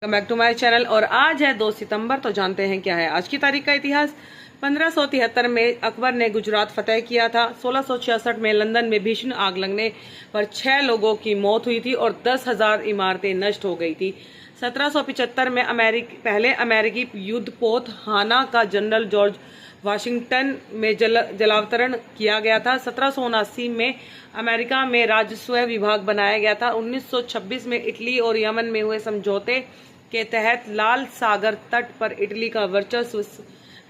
Welcome back to my channel. और आज है 2 सितंबर। तो जानते हैं क्या है आज की तारीख का इतिहास। 1573 में अकबर ने गुजरात फतेह किया था। 1666 में लंदन में भीषण आग लगने पर 6 लोगों की मौत हुई थी और 10,000 इमारतें नष्ट हो गई थी। 1775 में पहले अमेरिकी युद्धपोत हाना का जनरल जॉर्ज वाशिंगटन में जलावतरण किया गया था। 1779 में अमेरिका में राजस्व विभाग बनाया गया था। 1926 में इटली और यमन में हुए समझौते के तहत लाल सागर तट पर इटली का वर्चस्व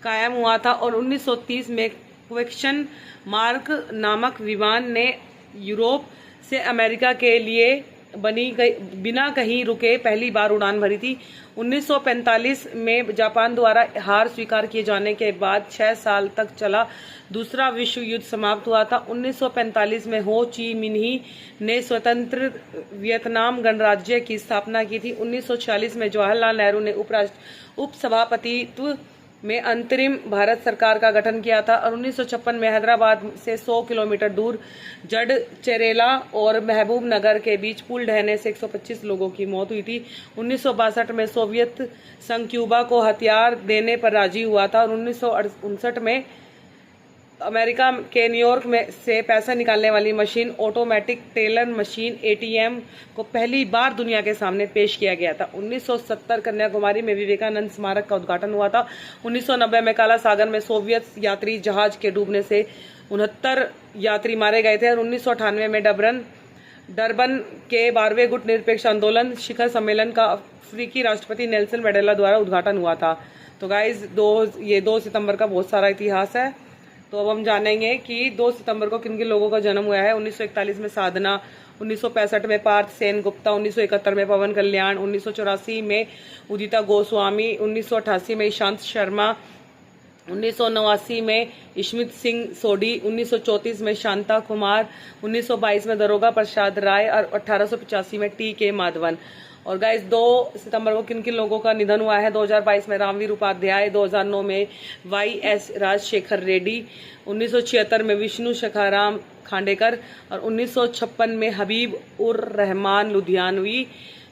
कायम हुआ था और 1930 में क्वेश्चन मार्क नामक विमान ने यूरोप से अमेरिका के लिए बिना कहीं रुके पहली बार उड़ान भरी थी। 1945 में जापान द्वारा हार स्वीकार किए जाने के बाद 6 साल तक चला दूसरा विश्व युद्ध समाप्त हुआ था। 1945 में हो ची मिन्ही ने स्वतंत्र वियतनाम गणराज्य की स्थापना की थी। 1946 में जवाहरलाल नेहरू ने उपसभापतित्व में अंतरिम भारत सरकार का गठन किया था और 1956 में हैदराबाद से 100 किलोमीटर दूर जड़चेरेला और महबूब नगर के बीच पुल ढहने से 125 लोगों की मौत हुई थी। 1962 में सोवियत संघ क्यूबा को हथियार देने पर राजी हुआ था और 1959 में अमेरिका के न्यूयॉर्क में से पैसा निकालने वाली machine automatic teller machine ATM को पहली बार दुनिया के सामने पेश किया गया था। 1970 कन्याकुमारी में विवेकानंद स्मारक का उद्घाटन हुआ था। 1990 में काला सागर में सोवियत यात्री जहाज के डूबने से 69 यात्री मारे गए थे और 1998 में डरबन के 12वें गुट निरपेक्ष आंदोलन शिखर सम्मेलन का अफ्रीकी राष्ट्रपति नेल्सन मंडेला द्वारा उद्घाटन हुआ था। तो गाइज 2 सितंबर का बहुत सारा इतिहास है। तो अब हम जानेंगे कि 2 सितंबर को किन किन लोगों का जन्म हुआ है। 1941 में साधना, 1965 में पार्थ सेन गुप्ता, 1971 में पवन कल्याण, 1984 में उदिता गोस्वामी, 1988 में ईशांत शर्मा, 1989 में इस्मित सिंह सोडी, 1934 में शांता कुमार, 1922 में दरोगा प्रसाद राय और 1885 में टी.के. माधवन। और गाइस 2 सितंबर को किन किन लोगों का निधन हुआ है। 2022 में रामवीर उपाध्याय, 2009 में वाई.एस. राजशेखर रेड्डी, 1976 में विष्णु सखाराम खांडेकर और 1956 में हबीब उर रहमान लुधियानवी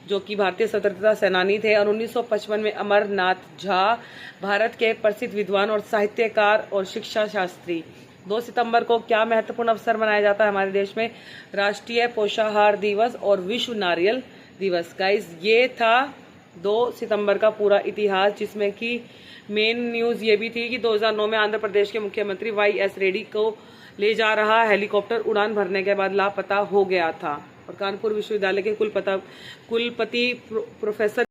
जो कि भारतीय स्वतंत्रता सेनानी थे और 1955 में अमरनाथ झा भारत के प्रसिद्ध विद्वान और साहित्यकार और शिक्षा शास्त्री। 2 सितंबर को क्या महत्वपूर्ण अवसर मनाया जाता है हमारे देश में। राष्ट्रीय पोषाहार दिवस और विश्व नारियल दिवस। गाइस ये था 2 सितंबर का पूरा इतिहास, जिसमें कि मेन न्यूज़ ये भी थी कि 2009 में आंध्र प्रदेश के मुख्यमंत्री वाई.एस. रेड्डी को ले जा रहा हेलीकॉप्टर उड़ान भरने के बाद लापता हो गया था और कानपुर विश्वविद्यालय के कुलपति प्रोफेसर